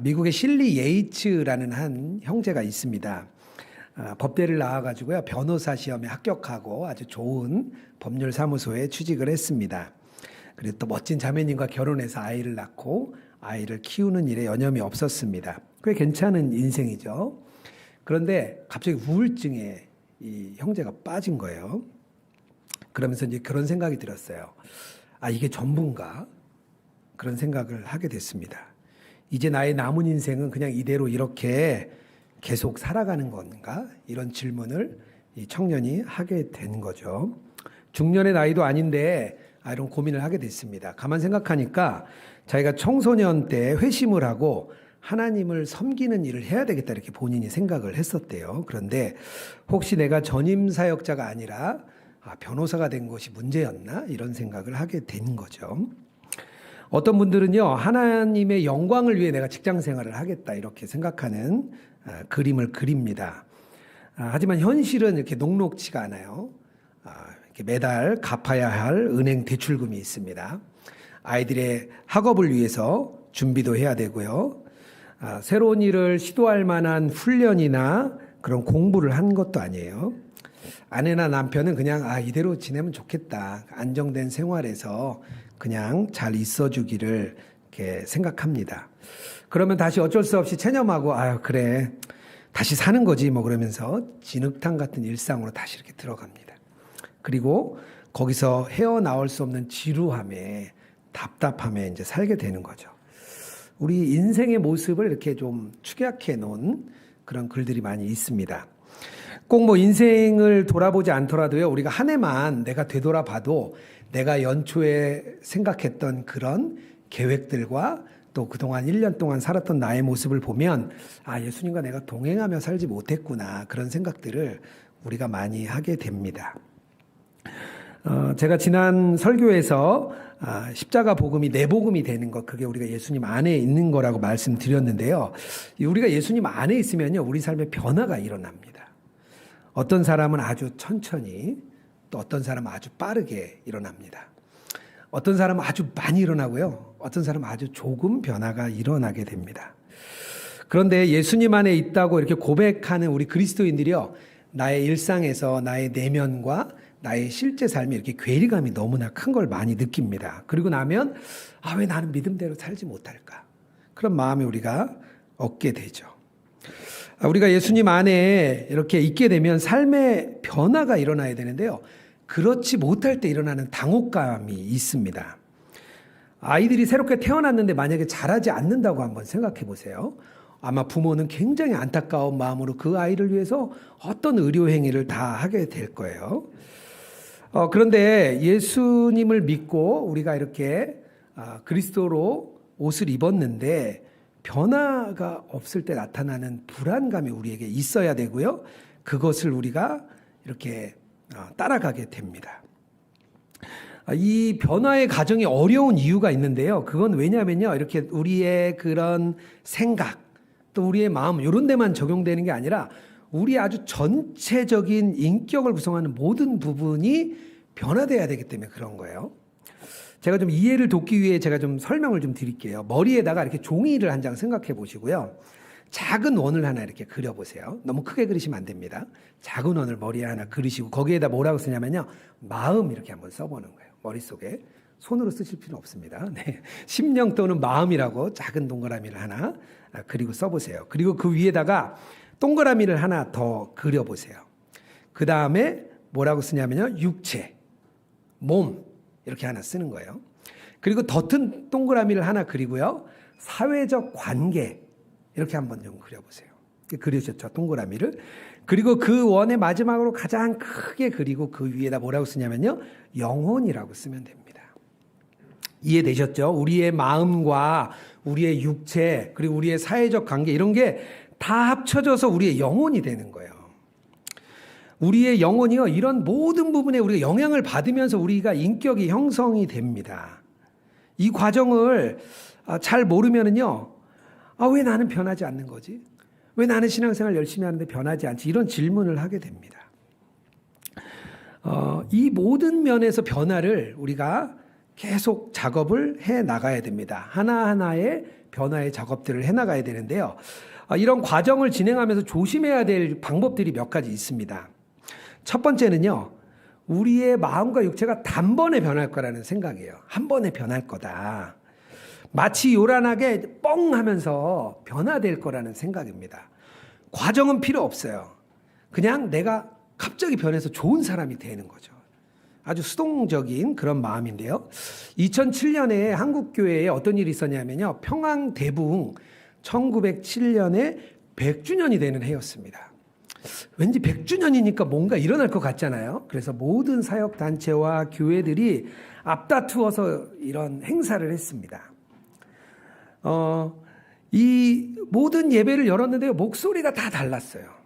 미국의 실리 예이츠라는 한 형제가 있습니다. 법대를 나와가지고요, 변호사 시험에 합격하고 아주 좋은 법률 사무소에 취직을 했습니다. 그리고 또 멋진 자매님과 결혼해서 아이를 낳고 아이를 키우는 일에 여념이 없었습니다. 꽤 괜찮은 인생이죠. 그런데 갑자기 우울증에 이 형제가 빠진 거예요. 그러면서 이제 그런 생각이 들었어요. 이게 전부인가? 그런 생각을 하게 됐습니다. 이제 나의 남은 인생은 그냥 이대로 이렇게 계속 살아가는 건가? 이런 질문을 이 청년이 하게 된 거죠. 중년의 나이도 아닌데 이런 고민을 하게 됐습니다. 가만 생각하니까 자기가 청소년 때 회심을 하고 하나님을 섬기는 일을 해야 되겠다 이렇게 본인이 생각을 했었대요. 그런데 혹시 내가 전임 사역자가 아니라 변호사가 된 것이 문제였나? 이런 생각을 하게 된 거죠. 어떤 분들은요, 하나님의 영광을 위해 내가 직장 생활을 하겠다 이렇게 생각하는 그림을 그립니다. 하지만 현실은 이렇게 녹록지가 않아요. 이렇게 매달 갚아야 할 은행 대출금이 있습니다. 아이들의 학업을 위해서 준비도 해야 되고요. 새로운 일을 시도할 만한 훈련이나 그런 공부를 한 것도 아니에요. 아내나 남편은 그냥 이대로 지내면 좋겠다. 안정된 생활에서 그냥 잘 있어주기를 이렇게 생각합니다. 그러면 다시 어쩔 수 없이 체념하고 그래 다시 사는 거지 뭐 그러면서 진흙탕 같은 일상으로 다시 이렇게 들어갑니다. 그리고 거기서 헤어나올 수 없는 지루함에 답답함에 이제 살게 되는 거죠. 우리 인생의 모습을 이렇게 좀 축약해 놓은 그런 글들이 많이 있습니다. 꼭 뭐 인생을 돌아보지 않더라도요, 우리가 한 해만 내가 되돌아봐도 내가 연초에 생각했던 그런 계획들과 또 그동안 1년 동안 살았던 나의 모습을 보면 예수님과 내가 동행하며 살지 못했구나 그런 생각들을 우리가 많이 하게 됩니다. 제가 지난 설교에서 십자가 복음이 내 복음이 되는 것, 그게 우리가 예수님 안에 있는 거라고 말씀드렸는데요. 우리가 예수님 안에 있으면요, 우리 삶에 변화가 일어납니다. 어떤 사람은 아주 천천히, 또 어떤 사람은 아주 빠르게 일어납니다. 어떤 사람은 아주 많이 일어나고요, 어떤 사람은 아주 조금 변화가 일어나게 됩니다. 그런데 예수님 안에 있다고 이렇게 고백하는 우리 그리스도인들이요, 나의 일상에서 나의 내면과 나의 실제 삶에 이렇게 괴리감이 너무나 큰 걸 많이 느낍니다. 그리고 나면 왜 나는 믿음대로 살지 못할까? 그런 마음이 우리가 얻게 되죠. 우리가 예수님 안에 이렇게 있게 되면 삶의 변화가 일어나야 되는데요, 그렇지 못할 때 일어나는 당혹감이 있습니다. 아이들이 새롭게 태어났는데 만약에 자라지 않는다고 한번 생각해 보세요. 아마 부모는 굉장히 안타까운 마음으로 그 아이를 위해서 어떤 의료 행위를 다 하게 될 거예요. 그런데 예수님을 믿고 우리가 이렇게 그리스도로 옷을 입었는데 변화가 없을 때 나타나는 불안감이 우리에게 있어야 되고요, 그것을 우리가 이렇게 따라가게 됩니다. 이 변화의 과정이 어려운 이유가 있는데요, 그건 왜냐하면요, 이렇게 우리의 그런 생각 또 우리의 마음 이런 데만 적용되는 게 아니라 우리 아주 전체적인 인격을 구성하는 모든 부분이 변화돼야 되기 때문에 그런 거예요. 제가 좀 이해를 돕기 위해 제가 좀 설명을 좀 드릴게요. 머리에다가 이렇게 종이를 한 장 생각해 보시고요, 작은 원을 하나 이렇게 그려보세요. 너무 크게 그리시면 안 됩니다. 작은 원을 머리에 하나 그리시고 거기에다 뭐라고 쓰냐면요, 마음 이렇게 한번 써보는 거예요. 머릿속에 손으로 쓰실 필요는 없습니다. 네. 심령 또는 마음이라고 작은 동그라미를 하나 그리고 써보세요. 그리고 그 위에다가 동그라미를 하나 더 그려보세요. 그 다음에 뭐라고 쓰냐면요, 육체, 몸 이렇게 하나 쓰는 거예요. 그리고 더 큰 동그라미를 하나 그리고요, 사회적 관계 이렇게 한번 좀 그려보세요. 그리셨죠, 동그라미를. 그리고 그 원의 마지막으로 가장 크게 그리고 그 위에다 뭐라고 쓰냐면요, 영혼이라고 쓰면 됩니다. 이해되셨죠? 우리의 마음과 우리의 육체 그리고 우리의 사회적 관계 이런 게 다 합쳐져서 우리의 영혼이 되는 거예요. 우리의 영혼이요, 이런 모든 부분에 우리가 영향을 받으면서 우리가 인격이 형성이 됩니다. 이 과정을 잘 모르면은요, 왜 나는 변하지 않는 거지? 왜 나는 신앙생활 열심히 하는데 변하지 않지? 이런 질문을 하게 됩니다. 이 모든 면에서 변화를 우리가 계속 작업을 해 나가야 됩니다. 하나하나의 변화의 작업들을 해 나가야 되는데요. 이런 과정을 진행하면서 조심해야 될 방법들이 몇 가지 있습니다. 첫 번째는요, 우리의 마음과 육체가 단번에 변할 거라는 생각이에요. 한 번에 변할 거다. 마치 요란하게 뻥 하면서 변화될 거라는 생각입니다. 과정은 필요 없어요. 그냥 내가 갑자기 변해서 좋은 사람이 되는 거죠. 아주 수동적인 그런 마음인데요. 2007년에 한국교회에 어떤 일이 있었냐면요. 평항대붕 1907년에 100주년이 되는 해였습니다. 왠지 100주년이니까 뭔가 일어날 것 같잖아요. 그래서 모든 사역단체와 교회들이 앞다투어서 이런 행사를 했습니다. 이 모든 예배를 열었는데요. 목소리가 다 달랐어요.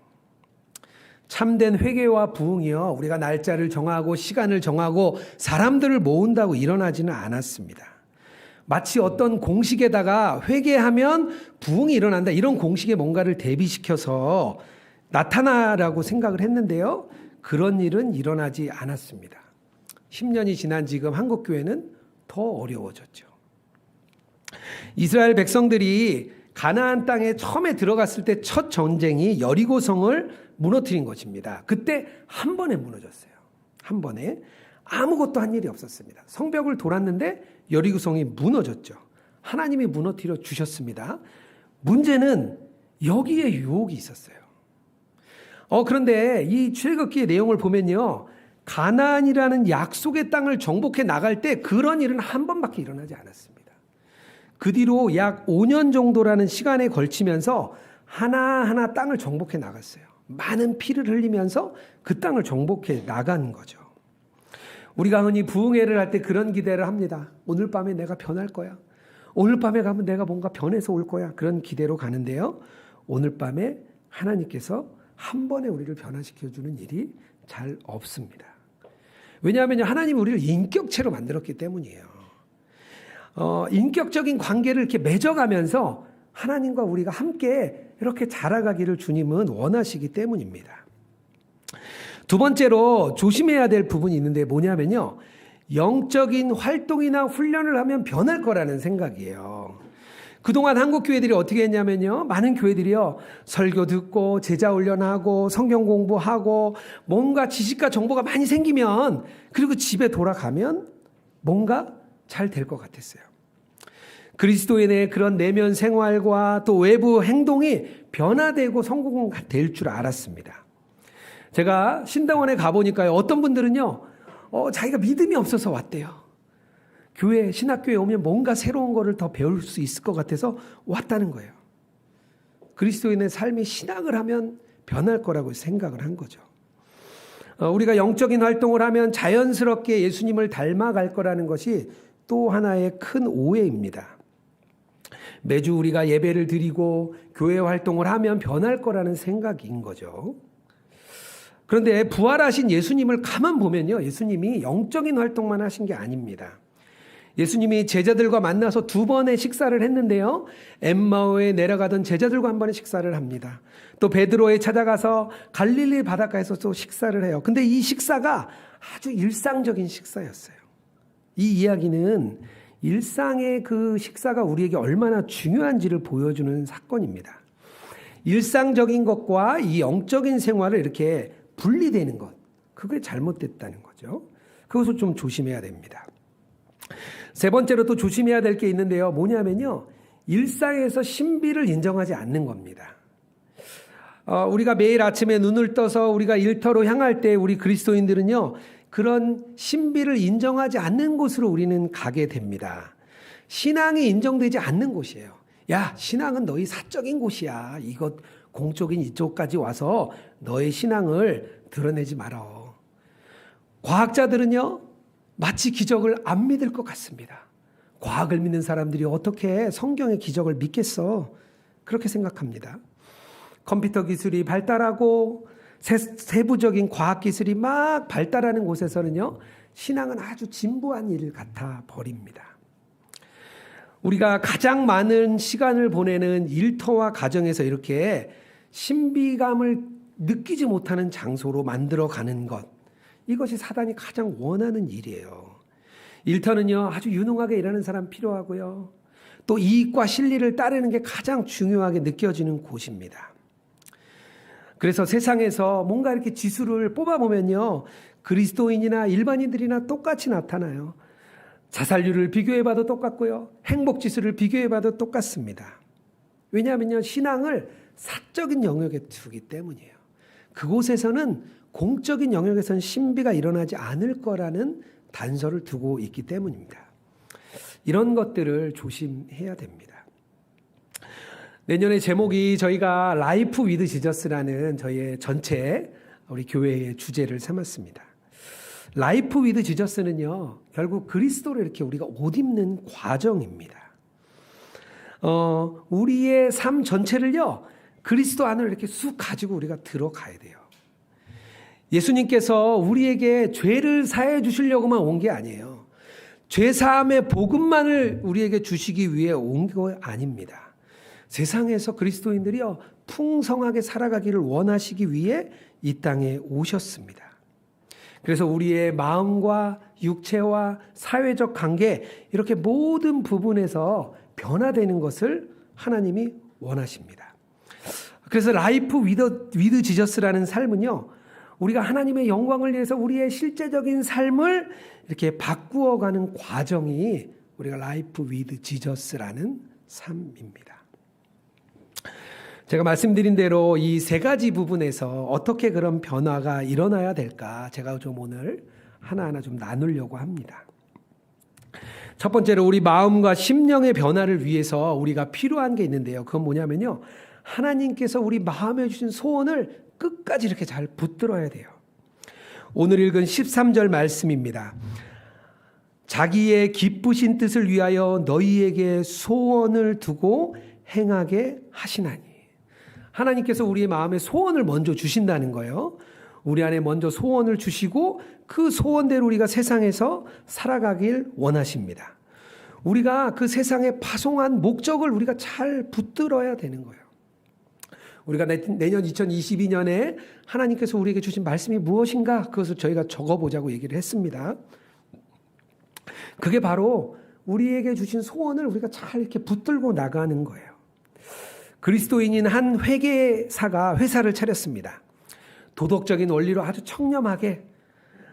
참된 회개와 부흥이요. 우리가 날짜를 정하고 시간을 정하고 사람들을 모은다고 일어나지는 않았습니다. 마치 어떤 공식에다가 회개하면 부흥이 일어난다. 이런 공식에 뭔가를 대비시켜서 나타나라고 생각을 했는데요. 그런 일은 일어나지 않았습니다. 10년이 지난 지금 한국교회는 더 어려워졌죠. 이스라엘 백성들이 가나안 땅에 처음에 들어갔을 때 첫 전쟁이 여리고성을 무너뜨린 것입니다. 그때 한 번에 무너졌어요. 한 번에. 아무것도 한 일이 없었습니다. 성벽을 돌았는데 여리고성이 무너졌죠. 하나님이 무너뜨려 주셨습니다. 문제는 여기에 유혹이 있었어요. 그런데 이 출애굽기의 내용을 보면요. 가나안이라는 약속의 땅을 정복해 나갈 때 그런 일은 한 번밖에 일어나지 않았습니다. 그 뒤로 약 5년 정도라는 시간에 걸치면서 하나하나 땅을 정복해 나갔어요. 많은 피를 흘리면서 그 땅을 정복해 나간 거죠. 우리가 흔히 부흥회를 할 때 그런 기대를 합니다. 오늘 밤에 내가 변할 거야. 오늘 밤에 가면 내가 뭔가 변해서 올 거야. 그런 기대로 가는데요. 오늘 밤에 하나님께서 한 번에 우리를 변화시켜주는 일이 잘 없습니다. 왜냐하면 하나님이 우리를 인격체로 만들었기 때문이에요. 인격적인 관계를 이렇게 맺어가면서 하나님과 우리가 함께 이렇게 자라가기를 주님은 원하시기 때문입니다. 두 번째로 조심해야 될 부분이 있는데 뭐냐면요. 영적인 활동이나 훈련을 하면 변할 거라는 생각이에요. 그동안 한국 교회들이 어떻게 했냐면요. 많은 교회들이요. 설교 듣고 제자 훈련하고 성경 공부하고 뭔가 지식과 정보가 많이 생기면 그리고 집에 돌아가면 뭔가 잘 될 것 같았어요. 그리스도인의 그런 내면 생활과 또 외부 행동이 변화되고 성공될 줄 알았습니다. 제가 신당원에 가보니까요. 어떤 분들은요. 자기가 믿음이 없어서 왔대요. 교회, 신학교에 오면 뭔가 새로운 거를 더 배울 수 있을 것 같아서 왔다는 거예요. 그리스도인의 삶이 신학을 하면 변할 거라고 생각을 한 거죠. 우리가 영적인 활동을 하면 자연스럽게 예수님을 닮아갈 거라는 것이 또 하나의 큰 오해입니다. 매주 우리가 예배를 드리고 교회 활동을 하면 변할 거라는 생각인 거죠. 그런데 부활하신 예수님을 가만 보면요. 예수님이 영적인 활동만 하신 게 아닙니다. 예수님이 제자들과 만나서 2번의 식사를 했는데요. 엠마오에 내려가던 제자들과 한 번의 식사를 합니다. 또 베드로에 찾아가서 갈릴리 바닷가에서 또 식사를 해요. 근데 이 식사가 아주 일상적인 식사였어요. 이 이야기는 일상의 그 식사가 우리에게 얼마나 중요한지를 보여주는 사건입니다. 일상적인 것과 이 영적인 생활을 이렇게 분리되는 것, 그게 잘못됐다는 거죠. 그것을 좀 조심해야 됩니다. 세 번째로 또 조심해야 될 게 있는데요. 뭐냐면요. 일상에서 신비를 인정하지 않는 겁니다. 우리가 매일 아침에 눈을 떠서 우리가 일터로 향할 때 우리 그리스도인들은요. 그런 신비를 인정하지 않는 곳으로 우리는 가게 됩니다. 신앙이 인정되지 않는 곳이에요. 야, 신앙은 너희 사적인 곳이야. 이것 공적인 이쪽까지 와서 너의 신앙을 드러내지 말어. 과학자들은요. 마치 기적을 안 믿을 것 같습니다. 과학을 믿는 사람들이 어떻게 성경의 기적을 믿겠어? 그렇게 생각합니다. 컴퓨터 기술이 발달하고 세부적인 과학 기술이 막 발달하는 곳에서는요. 신앙은 아주 진부한 일 같아 버립니다. 우리가 가장 많은 시간을 보내는 일터와 가정에서 이렇게 신비감을 느끼지 못하는 장소로 만들어가는 것. 이것이 사단이 가장 원하는 일이에요. 일터는요, 아주 유능하게 일하는 사람 필요하고요. 또 이익과 실리를 따르는 게 가장 중요하게 느껴지는 곳입니다. 그래서 세상에서 뭔가 이렇게 지수를 뽑아보면요, 그리스도인이나 일반인들이나 똑같이 나타나요. 자살률을 비교해봐도 똑같고요. 행복지수를 비교해봐도 똑같습니다. 왜냐하면요, 신앙을 사적인 영역에 두기 때문이에요. 그곳에서는 공적인 영역에서는 신비가 일어나지 않을 거라는 단서를 두고 있기 때문입니다. 이런 것들을 조심해야 됩니다. 내년의 제목이 저희가 라이프 위드 지저스라는 저희의 전체 우리 교회의 주제를 삼았습니다. 라이프 위드 지저스는요, 결국 그리스도를 이렇게 우리가 옷 입는 과정입니다. 우리의 삶 전체를요, 그리스도 안을 이렇게 쑥 가지고 우리가 들어가야 돼요. 예수님께서 우리에게 죄를 사해 주시려고만 온 게 아니에요. 죄 사함의 복음만을 우리에게 주시기 위해 온 거 아닙니다. 세상에서 그리스도인들이요, 풍성하게 살아가기를 원하시기 위해 이 땅에 오셨습니다. 그래서 우리의 마음과 육체와 사회적 관계, 이렇게 모든 부분에서 변화되는 것을 하나님이 원하십니다. 그래서 라이프 위드 지저스라는 삶은요, 우리가 하나님의 영광을 위해서 우리의 실제적인 삶을 이렇게 바꾸어가는 과정이 우리가 라이프 위드 지저스라는 삶입니다. 제가 말씀드린 대로 이 세 가지 부분에서 어떻게 그런 변화가 일어나야 될까, 제가 좀 오늘 하나하나 좀 나누려고 합니다. 첫 번째로 우리 마음과 심령의 변화를 위해서 우리가 필요한 게 있는데요. 그건 뭐냐면요, 하나님께서 우리 마음에 주신 소원을 끝까지 이렇게 잘 붙들어야 돼요. 오늘 읽은 13절 말씀입니다. 자기의 기쁘신 뜻을 위하여 너희에게 소원을 두고 행하게 하시나니. 하나님께서 우리의 마음에 소원을 먼저 주신다는 거예요. 우리 안에 먼저 소원을 주시고 그 소원대로 우리가 세상에서 살아가길 원하십니다. 우리가 그 세상에 파송한 목적을 우리가 잘 붙들어야 되는 거예요. 우리가 내년 2022년에 하나님께서 우리에게 주신 말씀이 무엇인가, 그것을 저희가 적어보자고 얘기를 했습니다. 그게 바로 우리에게 주신 소원을 우리가 잘 이렇게 붙들고 나가는 거예요. 그리스도인인 한 회계사가 회사를 차렸습니다. 도덕적인 원리로 아주 청렴하게,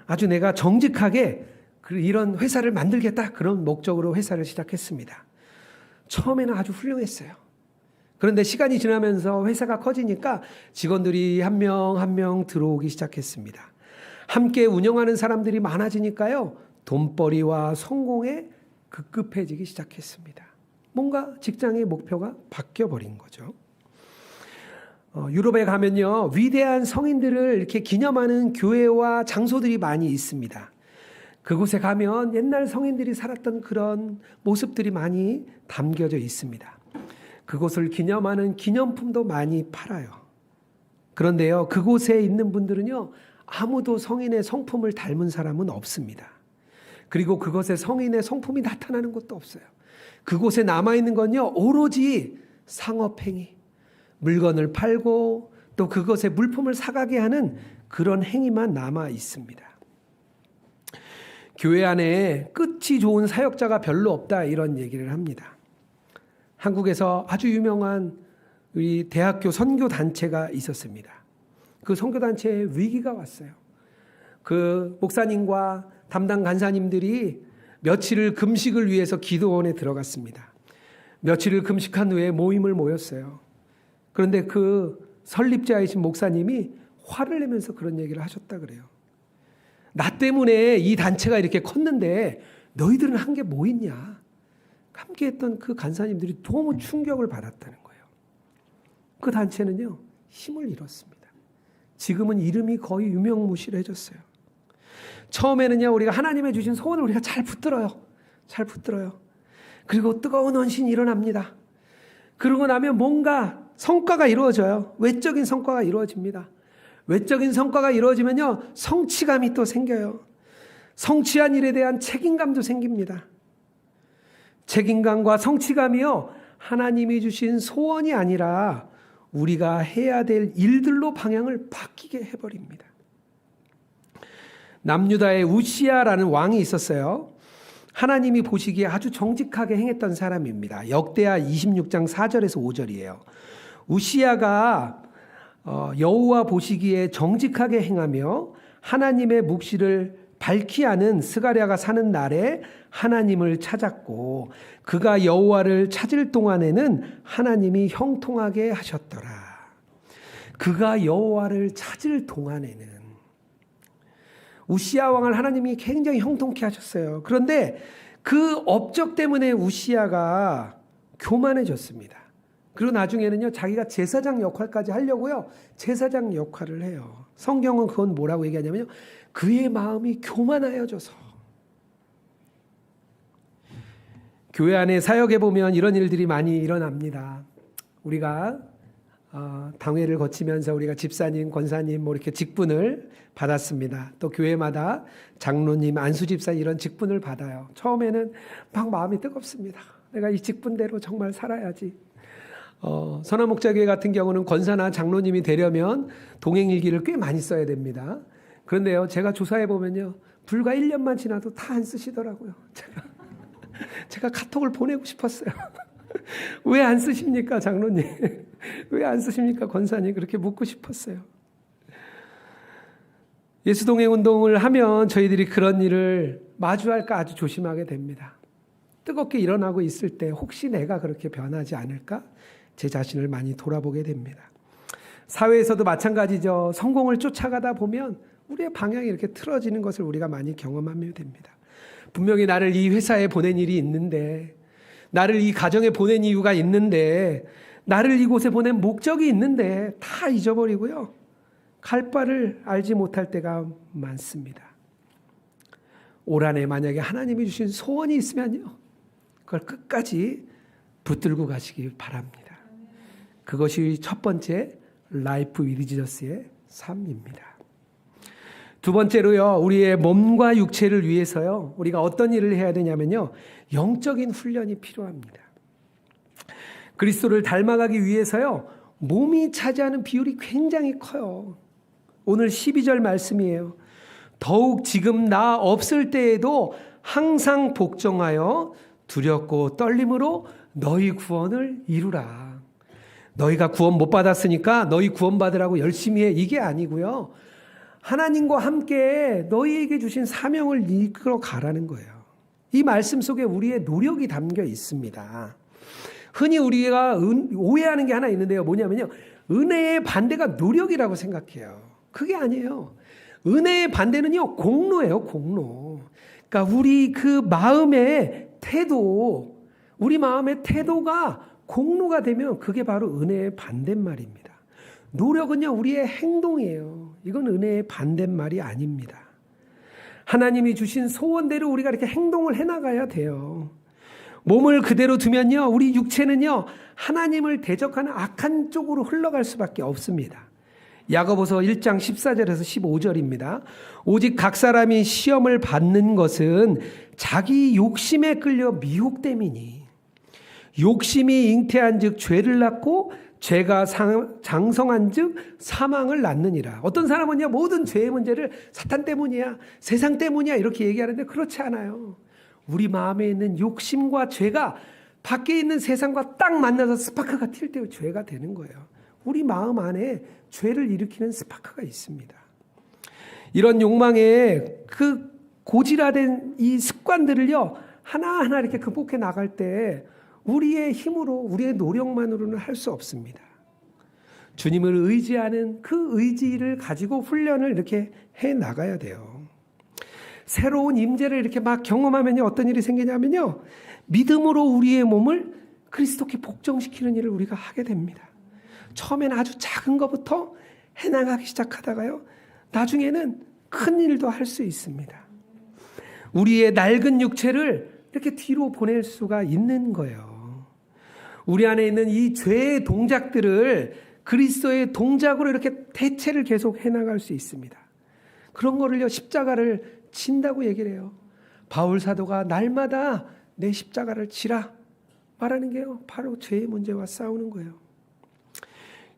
아주 내가 정직하게 이런 회사를 만들겠다, 그런 목적으로 회사를 시작했습니다. 처음에는 아주 훌륭했어요. 그런데 시간이 지나면서 회사가 커지니까 직원들이 한 명 한 명 들어오기 시작했습니다. 함께 운영하는 사람들이 많아지니까요, 돈벌이와 성공에 급급해지기 시작했습니다. 뭔가 직장의 목표가 바뀌어버린 거죠. 유럽에 가면요, 위대한 성인들을 이렇게 기념하는 교회와 장소들이 많이 있습니다. 그곳에 가면 옛날 성인들이 살았던 그런 모습들이 많이 담겨져 있습니다. 그곳을 기념하는 기념품도 많이 팔아요. 그런데요, 그곳에 있는 분들은요, 아무도 성인의 성품을 닮은 사람은 없습니다. 그리고 그곳에 성인의 성품이 나타나는 것도 없어요. 그곳에 남아있는 건요, 오로지 상업행위, 물건을 팔고 또 그것에 물품을 사가게 하는 그런 행위만 남아 있습니다. 교회 안에 끝이 좋은 사역자가 별로 없다, 이런 얘기를 합니다. 한국에서 아주 유명한 우리 대학교 선교단체가 있었습니다. 그 선교단체에 위기가 왔어요. 그 목사님과 담당 간사님들이 며칠을 금식을 위해서 기도원에 들어갔습니다. 며칠을 금식한 후에 모임을 모였어요. 그런데 그 설립자이신 목사님이 화를 내면서 그런 얘기를 하셨다 그래요. 나 때문에 이 단체가 이렇게 컸는데 너희들은 한 게 뭐 있냐. 함께했던 그 간사님들이 너무 충격을 받았다는 거예요. 그 단체는요, 힘을 잃었습니다. 지금은 이름이 거의 유명무실해졌어요. 처음에는요, 우리가 하나님의 주신 소원을 우리가 잘 붙들어요. 잘 붙들어요. 그리고 뜨거운 헌신이 일어납니다. 그러고 나면 뭔가 성과가 이루어져요. 외적인 성과가 이루어집니다. 외적인 성과가 이루어지면요, 성취감이 또 생겨요. 성취한 일에 대한 책임감도 생깁니다. 책임감과 성취감이요, 하나님이 주신 소원이 아니라 우리가 해야 될 일들로 방향을 바뀌게 해버립니다. 남유다의 우시야라는 왕이 있었어요. 하나님이 보시기에 아주 정직하게 행했던 사람입니다. 역대하 26장 4절에서 5절이에요. 우시야가 여호와 보시기에 정직하게 행하며 하나님의 묵시를 밝히 하는 스가랴가 사는 날에 하나님을 찾았고 그가 여호와를 찾을 동안에는 하나님이 형통하게 하셨더라. 그가 여호와를 찾을 동안에는 우시야 왕을 하나님이 굉장히 형통케 하셨어요. 그런데 그 업적 때문에 우시야가 교만해졌습니다. 그리고 나중에는요, 자기가 제사장 역할까지 하려고요, 제사장 역할을 해요. 성경은 그건 뭐라고 얘기하냐면요, 그의 마음이 교만하여져서. 교회 안에 사역해 보면 이런 일들이 많이 일어납니다. 우리가 당회를 거치면서 우리가 집사님, 권사님 뭐 이렇게 직분을 받았습니다. 또 교회마다 장로님, 안수집사 이런 직분을 받아요. 처음에는 막 마음이 뜨겁습니다. 내가 이 직분대로 정말 살아야지. 선화목자교회 같은 경우는 권사나 장로님이 되려면 동행일기를 꽤 많이 써야 됩니다. 그런데요, 제가 조사해 보면요, 불과 1년만 지나도 다 안 쓰시더라고요. 제가 카톡을 보내고 싶었어요. 왜 안 쓰십니까, 장로님? 왜 안 쓰십니까, 권사님? 그렇게 묻고 싶었어요. 예수동행 운동을 하면 저희들이 그런 일을 마주할까 아주 조심하게 됩니다. 뜨겁게 일어나고 있을 때 혹시 내가 그렇게 변하지 않을까? 제 자신을 많이 돌아보게 됩니다. 사회에서도 마찬가지죠. 성공을 쫓아가다 보면 우리의 방향이 이렇게 틀어지는 것을 우리가 많이 경험하게 됩니다. 분명히 나를 이 회사에 보낸 일이 있는데, 나를 이 가정에 보낸 이유가 있는데, 나를 이곳에 보낸 목적이 있는데 다 잊어버리고요, 갈 바를 알지 못할 때가 많습니다. 올 한해 만약에 하나님이 주신 소원이 있으면요, 그걸 끝까지 붙들고 가시기 바랍니다. 그것이 첫 번째 라이프 위드 지저스의 삶입니다. 두 번째로요, 우리의 몸과 육체를 위해서요, 우리가 어떤 일을 해야 되냐면요, 영적인 훈련이 필요합니다. 그리스도를 닮아가기 위해서요, 몸이 차지하는 비율이 굉장히 커요. 오늘 12절 말씀이에요. 더욱 지금 나 없을 때에도 항상 복종하여 두렵고 떨림으로 너희 구원을 이루라. 너희가 구원 못 받았으니까 너희 구원 받으라고 열심히 해, 이게 아니고요, 하나님과 함께 너희에게 주신 사명을 이끌어 가라는 거예요. 이 말씀 속에 우리의 노력이 담겨 있습니다. 흔히 우리가 오해하는 게 하나 있는데요. 뭐냐면요, 은혜의 반대가 노력이라고 생각해요. 그게 아니에요. 은혜의 반대는요, 공로예요, 공로. 그러니까 우리 그 마음의 태도, 우리 마음의 태도가 공로가 되면 그게 바로 은혜의 반대말입니다. 노력은요, 우리의 행동이에요. 이건 은혜의 반대말이 아닙니다. 하나님이 주신 소원대로 우리가 이렇게 행동을 해나가야 돼요. 몸을 그대로 두면요, 우리 육체는요, 하나님을 대적하는 악한 쪽으로 흘러갈 수밖에 없습니다. 야고보서 1장 14절에서 15절입니다. 오직 각 사람이 시험을 받는 것은 자기 욕심에 끌려 미혹됨이니 욕심이 잉태한 즉 죄를 낳고 죄가 장성한 즉 사망을 낳느니라. 어떤 사람은요, 모든 죄의 문제를 사탄 때문이야, 세상 때문이야 이렇게 얘기하는데 그렇지 않아요. 우리 마음에 있는 욕심과 죄가 밖에 있는 세상과 딱 만나서 스파크가 튈 때 죄가 되는 거예요. 우리 마음 안에 죄를 일으키는 스파크가 있습니다. 이런 욕망에 그 고질화된 이 습관들을요, 하나하나 이렇게 극복해 나갈 때 우리의 힘으로, 우리의 노력만으로는 할 수 없습니다. 주님을 의지하는 그 의지를 가지고 훈련을 이렇게 해 나가야 돼요. 새로운 임재를 이렇게 막 경험하면요, 어떤 일이 생기냐면요, 믿음으로 우리의 몸을 그리스도께 복종시키는 일을 우리가 하게 됩니다. 처음에는 아주 작은 것부터 해나가기 시작하다가요, 나중에는 큰 일도 할 수 있습니다. 우리의 낡은 육체를 이렇게 뒤로 보낼 수가 있는 거예요. 우리 안에 있는 이 죄의 동작들을 그리스도의 동작으로 이렇게 대체를 계속 해나갈 수 있습니다. 그런 거를요, 십자가를 진다고 얘기를 해요. 바울 사도가 날마다 내 십자가를 지라 말하는 게요, 바로 죄의 문제와 싸우는 거예요.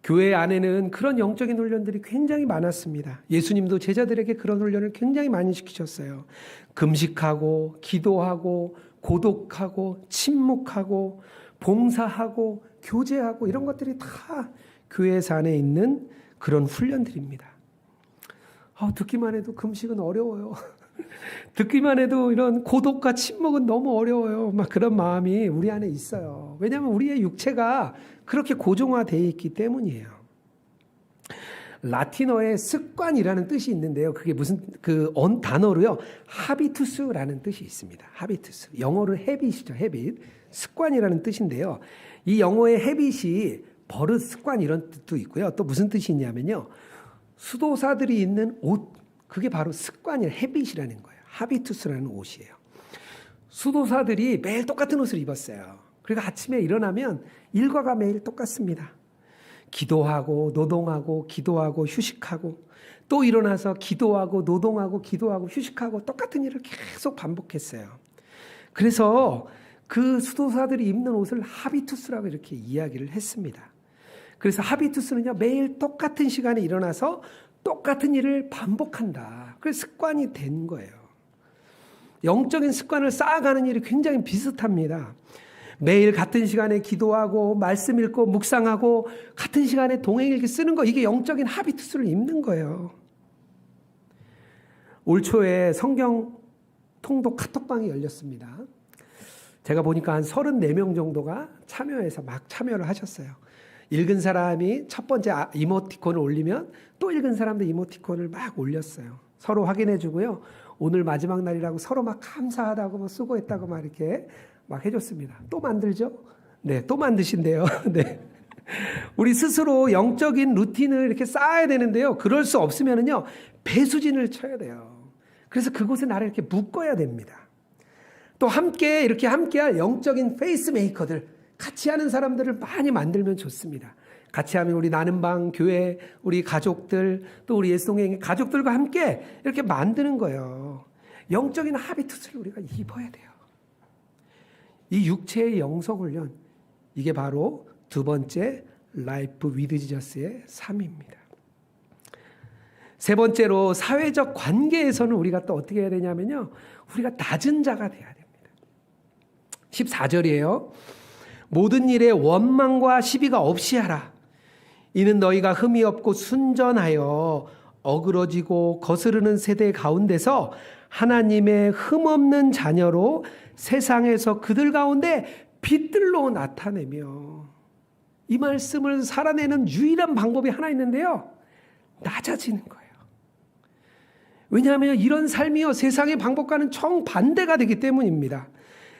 교회 안에는 그런 영적인 훈련들이 굉장히 많았습니다. 예수님도 제자들에게 그런 훈련을 굉장히 많이 시키셨어요. 금식하고 기도하고 고독하고 침묵하고 봉사하고 교제하고 이런 것들이 다 교회 안에 있는 그런 훈련들입니다. 듣기만 해도 금식은 어려워요. 듣기만 해도 이런 고독과 침묵은 너무 어려워요. 막 그런 마음이 우리 안에 있어요. 왜냐하면 우리의 육체가 그렇게 고정화되어 있기 때문이에요. 라틴어에 습관이라는 뜻이 있는데요. 그게 무슨 단어로요. 하비투스라는 뜻이 있습니다. 하비투스. 영어로 헤빗이죠. 헤빗. 습관이라는 뜻인데요. 이 영어의 헤빗이 버릇, 습관 이런 뜻도 있고요. 또 무슨 뜻이 있냐면요. 수도사들이 입는 옷, 그게 바로 습관이에요. 헤빗이라는 거예요. 하비투스라는 옷이에요. 수도사들이 매일 똑같은 옷을 입었어요. 그리고 아침에 일어나면 일과가 매일 똑같습니다. 기도하고 노동하고 기도하고 휴식하고 또 일어나서 기도하고 노동하고 기도하고 휴식하고 똑같은 일을 계속 반복했어요. 그래서 그 수도사들이 입는 옷을 하비투스라고 이렇게 이야기를 했습니다. 그래서 하비투스는요, 매일 똑같은 시간에 일어나서 똑같은 일을 반복한다. 그래서 습관이 된 거예요. 영적인 습관을 쌓아가는 일이 굉장히 비슷합니다. 매일 같은 시간에 기도하고 말씀 읽고 묵상하고 같은 시간에 동행일기 쓰는 거, 이게 영적인 하비투스를 입는 거예요. 올 초에 성경 통독 카톡방이 열렸습니다. 제가 보니까 한 34명 정도가 참여해서 막 참여를 하셨어요. 읽은 사람이 첫 번째 이모티콘을 올리면 또 읽은 사람도 이모티콘을 막 올렸어요. 서로 확인해 주고요. 오늘 마지막 날이라고 서로 막 감사하다고 뭐 수고했다고 막 이렇게 막 해줬습니다. 또 만들죠? 네, 또 만드신대요. 네. 우리 스스로 영적인 루틴을 이렇게 쌓아야 되는데요. 그럴 수 없으면은요, 배수진을 쳐야 돼요. 그래서 그곳에 나를 이렇게 묶어야 됩니다. 또 함께 이렇게 함께할 영적인 페이스메이커들, 같이 하는 사람들을 많이 만들면 좋습니다. 같이 하면 우리 나는방 교회, 우리 가족들, 또 우리 예수동행 가족들과 함께 이렇게 만드는 거예요. 영적인 하비투스를 우리가 입어야 돼요. 이 육체의 영성훈련, 이게 바로 두 번째 라이프 위드 지저스의 삶입니다. 세 번째로 사회적 관계에서는 우리가 또 어떻게 해야 되냐면요, 우리가 낮은 자가 돼야 됩니다. 14절이에요. 모든 일에 원망과 시비가 없이 하라. 이는 너희가 흠이 없고 순전하여 어그러지고 거스르는 세대 가운데서 하나님의 흠없는 자녀로 세상에서 그들 가운데 빛들로 나타내며, 이 말씀을 살아내는 유일한 방법이 하나 있는데요, 낮아지는 거예요. 왜냐하면 이런 삶이요, 세상의 방법과는 정반대가 되기 때문입니다.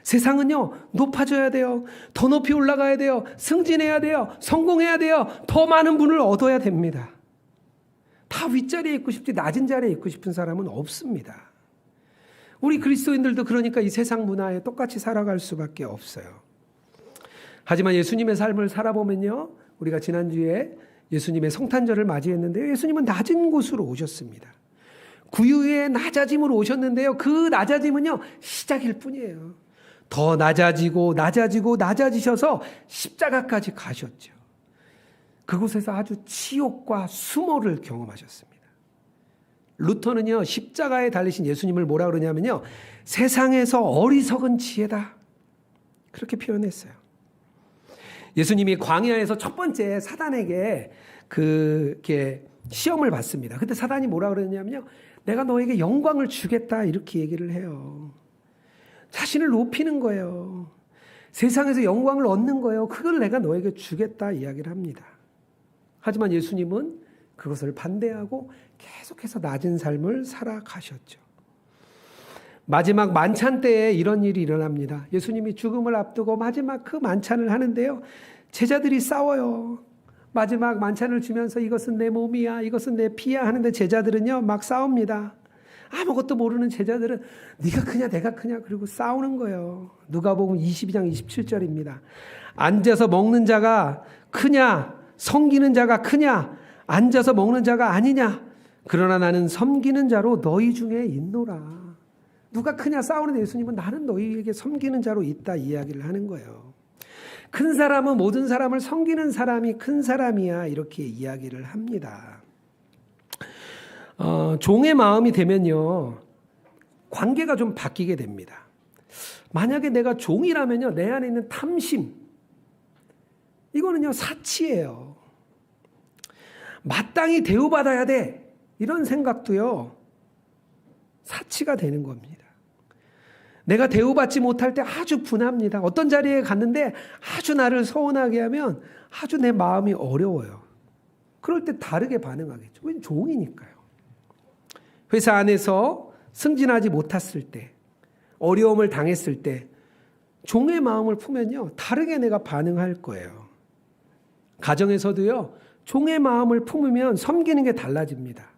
세상은요, 높아져야 돼요. 더 높이 올라가야 돼요. 승진해야 돼요. 성공해야 돼요. 더 많은 분을 얻어야 됩니다. 다 윗자리에 있고 싶지 낮은 자리에 있고 싶은 사람은 없습니다. 우리 그리스도인들도 그러니까 이 세상 문화에 똑같이 살아갈 수밖에 없어요. 하지만 예수님의 삶을 살아보면요, 우리가 지난주에 예수님의 성탄절을 맞이했는데요, 예수님은 낮은 곳으로 오셨습니다. 구유의 낮아짐으로 오셨는데요, 그 낮아짐은요, 시작일 뿐이에요. 더 낮아지고 낮아지고 낮아지셔서 십자가까지 가셨죠. 그곳에서 아주 치욕과 수모를 경험하셨습니다. 루터는요, 십자가에 달리신 예수님을 뭐라 그러냐면요, 세상에서 어리석은 지혜다, 그렇게 표현했어요. 예수님이 광야에서 첫 번째 사단에게 그렇게 시험을 받습니다. 그때 사단이 뭐라 그러냐면요, 내가 너에게 영광을 주겠다, 이렇게 얘기를 해요. 자신을 높이는 거예요. 세상에서 영광을 얻는 거예요. 그걸 내가 너에게 주겠다 이야기를 합니다. 하지만 예수님은 그것을 반대하고 계속해서 낮은 삶을 살아가셨죠. 마지막 만찬 때에 이런 일이 일어납니다. 예수님이 죽음을 앞두고 마지막 그 만찬을 하는데요, 제자들이 싸워요. 마지막 만찬을 주면서 이것은 내 몸이야, 이것은 내 피야 하는데 제자들은요, 막 싸웁니다. 아무것도 모르는 제자들은 네가 크냐 내가 크냐 그리고 싸우는 거예요. 누가복음 22장 27절입니다. 앉아서 먹는 자가 크냐, 섬기는 자가 크냐, 앉아서 먹는 자가 아니냐, 그러나 나는 섬기는 자로 너희 중에 있노라. 누가 크냐 싸우는 예수님은 나는 너희에게 섬기는 자로 있다 이야기를 하는 거예요. 큰 사람은 모든 사람을 섬기는 사람이 큰 사람이야, 이렇게 이야기를 합니다. 종의 마음이 되면요, 관계가 좀 바뀌게 됩니다. 만약에 내가 종이라면요, 내 안에 있는 탐심, 이거는요, 사치예요. 마땅히 대우받아야 돼, 이런 생각도요, 사치가 되는 겁니다. 내가 대우받지 못할 때 아주 분합니다. 어떤 자리에 갔는데 아주 나를 서운하게 하면 아주 내 마음이 어려워요. 그럴 때 다르게 반응하겠죠. 왜냐면 종이니까요. 회사 안에서 승진하지 못했을 때, 어려움을 당했을 때 종의 마음을 품으면요, 다르게 내가 반응할 거예요. 가정에서도요, 종의 마음을 품으면 섬기는 게 달라집니다.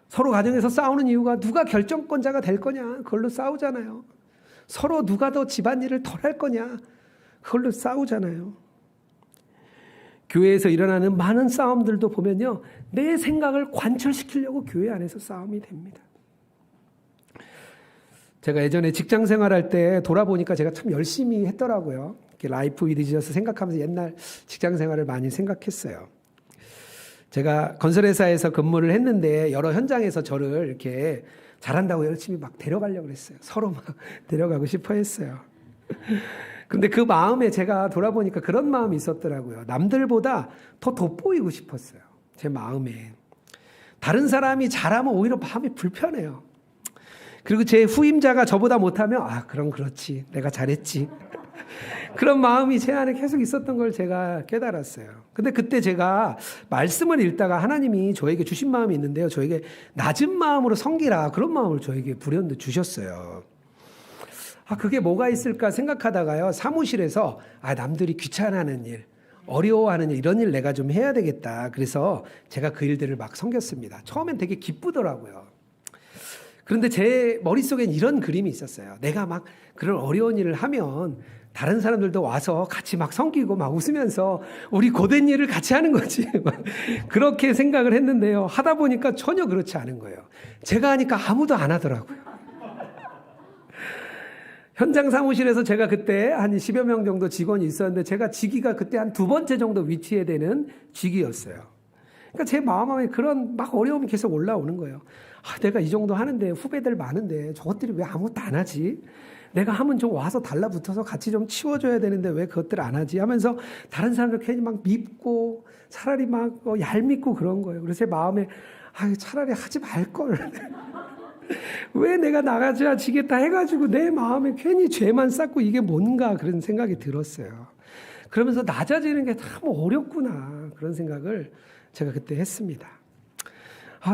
서로 가정에서 싸우는 이유가 누가 결정권자가 될 거냐, 그걸로 싸우잖아요. 서로 누가 더 집안일을 덜 할 거냐, 그걸로 싸우잖아요. 교회에서 일어나는 많은 싸움들도 보면요, 내 생각을 관철시키려고 교회 안에서 싸움이 됩니다. 제가 예전에 직장 생활할 때 돌아보니까 제가 참 열심히 했더라고요. 라이프 위드 지저스 생각하면서 옛날 직장 생활을 많이 생각했어요. 제가 건설회사에서 근무를 했는데 여러 현장에서 저를 이렇게 잘한다고 열심히 막 데려가려고 그랬어요. 서로 막 데려가고 싶어 했어요. 근데 그 마음에 제가 돌아보니까 그런 마음이 있었더라고요. 남들보다 더 돋보이고 싶었어요. 제 마음에. 다른 사람이 잘하면 오히려 마음이 불편해요. 그리고 제 후임자가 저보다 못하면 그럼 그렇지, 내가 잘했지, 그런 마음이 제 안에 계속 있었던 걸 제가 깨달았어요. 근데 그때 제가 말씀을 읽다가 하나님이 저에게 주신 마음이 있는데요, 저에게 낮은 마음으로 섬기라, 그런 마음을 저에게 불현듯 주셨어요. 그게 뭐가 있을까 생각하다가요, 사무실에서 남들이 귀찮아하는 일, 어려워하는 일, 이런 일 내가 좀 해야 되겠다. 그래서 제가 그 일들을 막 섬겼습니다. 처음엔 되게 기쁘더라고요. 그런데 제 머릿속엔 이런 그림이 있었어요. 내가 막 그런 어려운 일을 하면 다른 사람들도 와서 같이 막 섬기고 막 웃으면서 우리 고된 일을 같이 하는 거지. 그렇게 생각을 했는데요, 하다 보니까 전혀 그렇지 않은 거예요. 제가 하니까 아무도 안 하더라고요. 현장 사무실에서 제가 그때 한 10여 명 정도 직원이 있었는데 제가 직위가 그때 한 2번째 정도 위치에 되는 직위였어요. 그러니까 제 마음 안에 그런 막 어려움이 계속 올라오는 거예요. 내가 이 정도 하는데 후배들 많은데 저것들이 왜 아무것도 안 하지? 내가 하면 좀 와서 달라붙어서 같이 좀 치워줘야 되는데 왜 그것들 안 하지? 하면서 다른 사람들 괜히 막 밉고 차라리 막 얄밉고 그런 거예요. 그래서 제 마음에 차라리 하지 말걸. 왜 내가 나가줘야 지겠다 해가지고 내 마음에 괜히 죄만 쌓고 이게 뭔가 그런 생각이 들었어요. 그러면서 낮아지는 게 참 어렵구나, 그런 생각을 제가 그때 했습니다.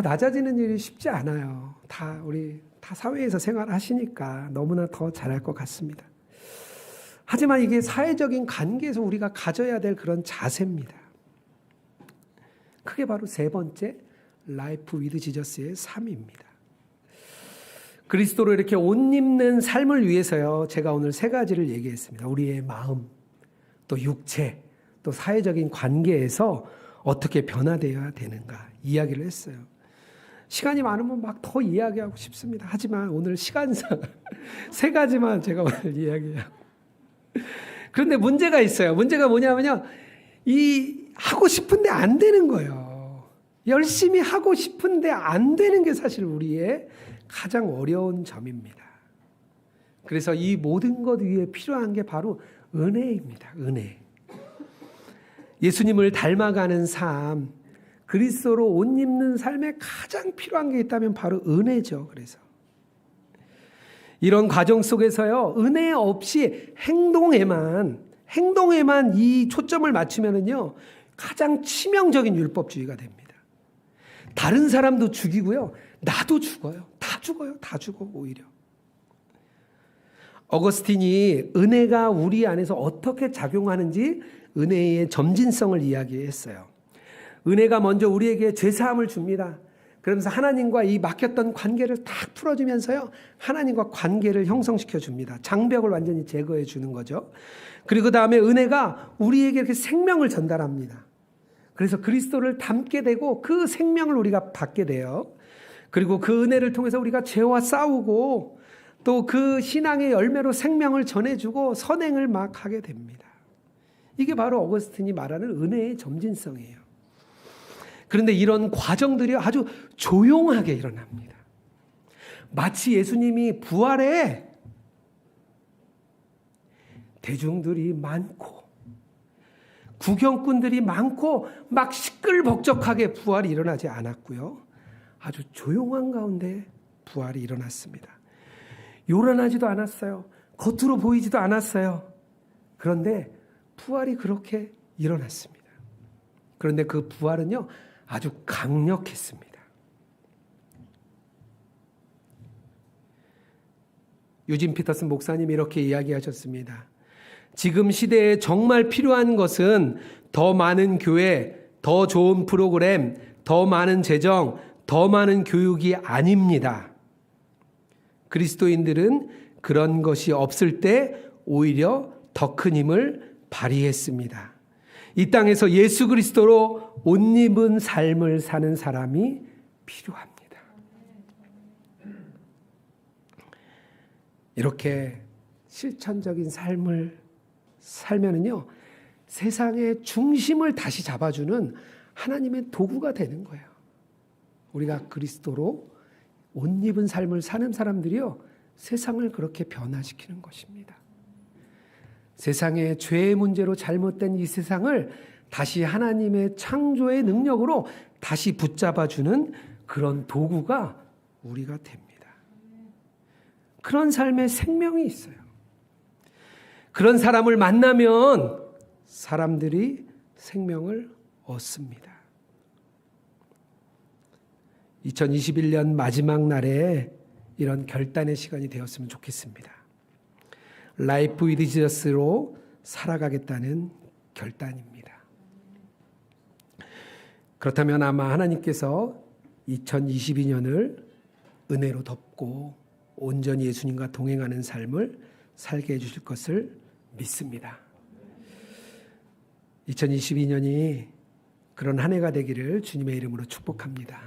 낮아지는 일이 쉽지 않아요. 우리 다 사회에서 생활하시니까 너무나 더 잘할 것 같습니다. 하지만 이게 사회적인 관계에서 우리가 가져야 될 그런 자세입니다. 그게 바로 세 번째 라이프 위드 지저스의 삶입니다. 그리스도로 이렇게 옷 입는 삶을 위해서요, 제가 오늘 세 가지를 얘기했습니다. 우리의 마음, 또 육체, 또 사회적인 관계에서 어떻게 변화되어야 되는가 이야기를 했어요. 시간이 많으면 막 더 이야기하고 싶습니다. 하지만 오늘 시간상 세 가지만 제가 오늘 이야기해요. 그런데 문제가 있어요. 문제가 뭐냐면요, 하고 싶은데 안 되는 거예요. 열심히 하고 싶은데 안 되는 게 사실 우리의 가장 어려운 점입니다. 그래서 이 모든 것 위에 필요한 게 바로 은혜입니다. 은혜. 예수님을 닮아가는 삶, 그리스도로 옷 입는 삶에 가장 필요한 게 있다면 바로 은혜죠. 그래서 이런 과정 속에서요, 은혜 없이 행동에만 이 초점을 맞추면은요, 가장 치명적인 율법주의가 됩니다. 다른 사람도 죽이고요, 나도 죽어요. 다 죽어 오히려. 어거스틴이 은혜가 우리 안에서 어떻게 작용하는지 은혜의 점진성을 이야기했어요. 은혜가 먼저 우리에게 죄사함을 줍니다. 그러면서 하나님과 이 막혔던 관계를 딱 풀어주면서요, 하나님과 관계를 형성시켜 줍니다. 장벽을 완전히 제거해 주는 거죠. 그리고 그 다음에 은혜가 우리에게 이렇게 생명을 전달합니다. 그래서 그리스도를 닮게 되고 그 생명을 우리가 받게 돼요. 그리고 그 은혜를 통해서 우리가 죄와 싸우고 또 그 신앙의 열매로 생명을 전해주고 선행을 막 하게 됩니다. 이게 바로 어거스틴이 말하는 은혜의 점진성이에요. 그런데 이런 과정들이 아주 조용하게 일어납니다. 마치 예수님이 부활해 대중들이 많고 구경꾼들이 많고 막 시끌벅적하게 부활이 일어나지 않았고요. 아주 조용한 가운데 부활이 일어났습니다. 요란하지도 않았어요. 겉으로 보이지도 않았어요. 그런데 부활이 그렇게 일어났습니다. 그런데 그 부활은요, 아주 강력했습니다. 유진 피터슨 목사님이 이렇게 이야기하셨습니다. 지금 시대에 정말 필요한 것은 더 많은 교회, 더 좋은 프로그램, 더 많은 재정, 더 많은 교육이 아닙니다. 그리스도인들은 그런 것이 없을 때 오히려 더 큰 힘을 발휘했습니다. 이 땅에서 예수 그리스도로 옷 입은 삶을 사는 사람이 필요합니다. 이렇게 실천적인 삶을 살면은요, 세상의 중심을 다시 잡아주는 하나님의 도구가 되는 거예요. 우리가 그리스도로 옷 입은 삶을 사는 사람들이요, 세상을 그렇게 변화시키는 것입니다. 세상의 죄의 문제로 잘못된 이 세상을 다시 하나님의 창조의 능력으로 다시 붙잡아주는 그런 도구가 우리가 됩니다. 그런 삶의 생명이 있어요. 그런 사람을 만나면 사람들이 생명을 얻습니다. 2021년 마지막 날에 이런 결단의 시간이 되었으면 좋겠습니다. 라이프 위드 지저스로 살아가겠다는 결단입니다. 그렇다면 아마 하나님께서 2022년을 은혜로 덮고 온전히 예수님과 동행하는 삶을 살게 해주실 것을 믿습니다. 2022년이 그런 한 해가 되기를 주님의 이름으로 축복합니다.